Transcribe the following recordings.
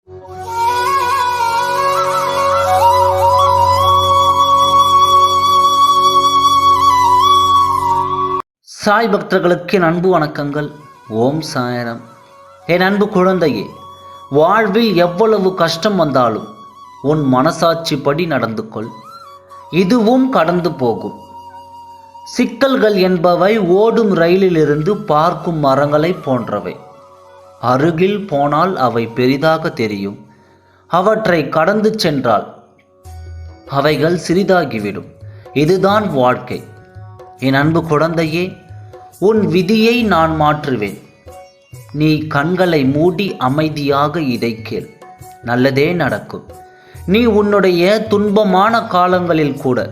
சாய் பக்தர்களுக்கு என் அன்பு வணக்கங்கள். ஓம் சாயரம். என் அன்பு குழந்தையே, வாழ்வில் எவ்வளவு கஷ்டம் வந்தாலும் உன் மனசாட்சிப்படி நடந்து கொள். இதுவும் கடந்து போகும். சிக்கல்கள் என்பவை ஓடும் ரயிலிலிருந்து பார்க்கும் மரங்களை போன்றவை. அருகில் போனால் அவை பெரிதாக தெரியும். அவற்றை கடந்து சென்றால் அவைகள் சிறிதாகிவிடும். இதுதான் வாழ்க்கை. என் அன்பு குழந்தையே, உன் விதியை நான் மாற்றுவேன். நீ கண்களை மூடி அமைதியாக இதை கேள். நல்லதே நடக்கும். நீ உன்னுடைய துன்பமான காலங்களில் கூட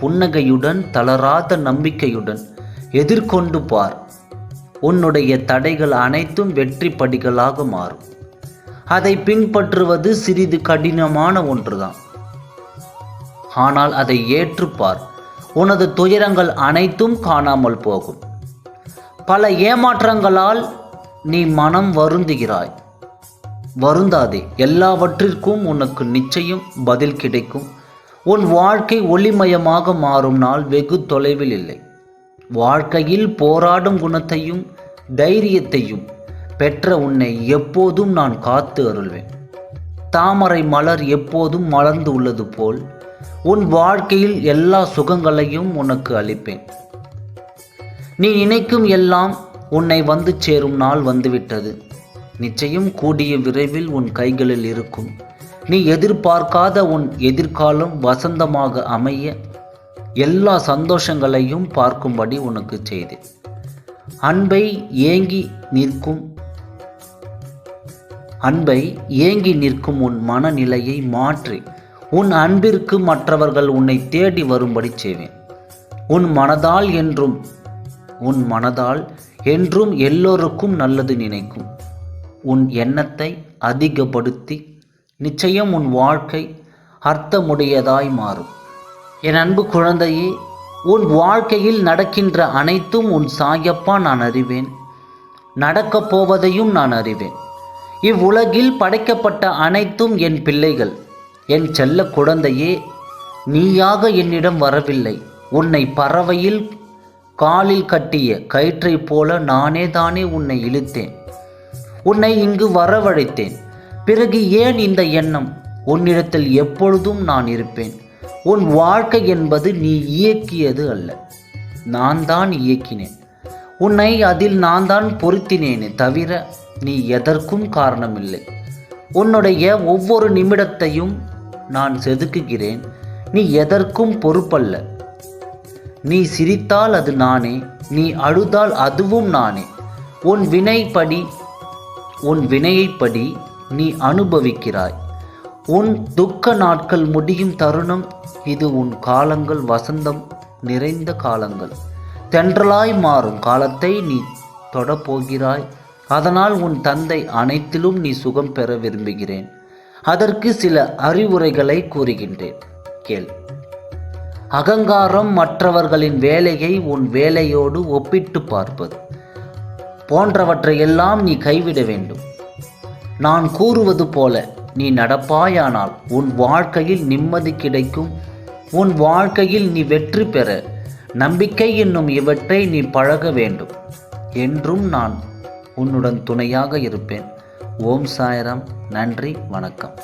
புன்னகையுடன், தளராத நம்பிக்கையுடன் எதிர்கொண்டு பார். உன்னுடைய தடைகள் அனைத்தும் வெற்றி படிகளாக மாறும். அதை பின்பற்றுவது சிறிது கடினமான ஒன்றுதான். ஆனால் அதை ஏற்றுப்பார். உனது துயரங்கள் அனைத்தும் காணாமல் போகும். பல ஏமாற்றங்களால் நீ மனம் வருந்துகிறாய். வருந்தாதே. எல்லாவற்றிற்கும் உனக்கு நிச்சயம் பதில் கிடைக்கும். உன் வாழ்க்கை ஒளிமயமாக மாறும் நாள் வெகு தொலைவில் இல்லை. வாழ்க்கையில் போராடும் குணத்தையும் தைரியத்தையும் பெற்ற உன்னை எப்போதும் நான் காத்து அருள்வேன். தாமரை மலர் எப்போதும் மலர்ந்து உள்ளது போல் உன் வாழ்க்கையில் எல்லா சுகங்களையும் உனக்கு அளிப்பேன். நீ நினைக்கும் எல்லாம் உன்னை வந்து சேரும் நாள் வந்துவிட்டது. நிச்சயம் கூடிய விரைவில் உன் கைகளில் இருக்கும். நீ எதிர்பார்க்காத உன் எதிர்காலம் வசந்தமாக அமைய எல்லா சந்தோஷங்களையும் பார்க்கும்படி உனக்கு செய்தேன். அன்பை ஏங்கி நிற்கும் உன் மனநிலையை மாற்றி உன் அன்பிற்கு மற்றவர்கள் உன்னை தேடி வரும்படி செய்வேன். உன் மனதால் என்றும் எல்லோருக்கும் நல்லது நினைக்கும் உன் எண்ணத்தை அதிகப்படுத்தி நிச்சயம் உன் வாழ்க்கை அர்த்தமுடையதாய் மாறும். என் அன்பு குழந்தையே, உன் வாழ்க்கையில் நடக்கின்ற அனைத்தும் உன் சாயப்பா நான் அறிவேன். நடக்கப் போவதையும் நான் அறிவேன். இவ்வுலகில் படைக்கப்பட்ட அனைத்தும் என் பிள்ளைகள். என் செல்ல குழந்தையே, நீயாக என்னிடம் வரவில்லை. உன்னை பறவையில் காலில் கட்டிய கயிற்றைப் போல நானே தானே உன்னை இழுத்தேன். உன்னை இங்கு வரவழைத்தேன். பிறகு ஏன் இந்த எண்ணம்? உன்னிடத்தில் எப்பொழுதும் நான் இருப்பேன். உன் வாழ்க்கை என்பது நீ இயக்கியது அல்ல, நான் தான் இயக்கினேன். உன்னை அதில் நான் தான் பொருத்தினேனே தவிர நீ எதற்கும் காரணமில்லை. உன்னுடைய ஒவ்வொரு நிமிடத்தையும் நான் செதுக்குகிறேன். நீ எதற்கும் பொறுப்பல்ல. நீ சிரித்தால் அது நானே, நீ அழுதால் அதுவும் நானே. உன் வினையைப்படி நீ அனுபவிக்கிறாய். உன் துக்க நாட்கள் முடியும் தருணம் இது. உன் காலங்கள் வசந்தம் நிறைந்த காலங்கள். தென்றலாய் மாறும் காலத்தை நீ தொடப்போகிறாய். அதனால் உன் தந்தை அனைத்திலும் நீ சுகம் பெற விரும்புகிறேன். அதற்கு சில அறிவுரைகளை கூறுகின்றேன், கேள். அகங்காரம், மற்றவர்களின் வேலையை உன் வேலையோடு ஒப்பிட்டு பார்ப்பது போன்றவற்றையெல்லாம் நீ கைவிட வேண்டும். நான் கூறுவது போல நீ நடப்பாயானால் உன் வாழ்க்கையில் நிம்மதி கிடைக்கும். உன் வாழ்க்கையில் நீ வெற்றி பெற நம்பிக்கை என்னும் இவற்றை நீ பழக வேண்டும். என்றும் நான் உன்னுடன் துணையாக இருப்பேன். ஓம் சாய்ராம். நன்றி, வணக்கம்.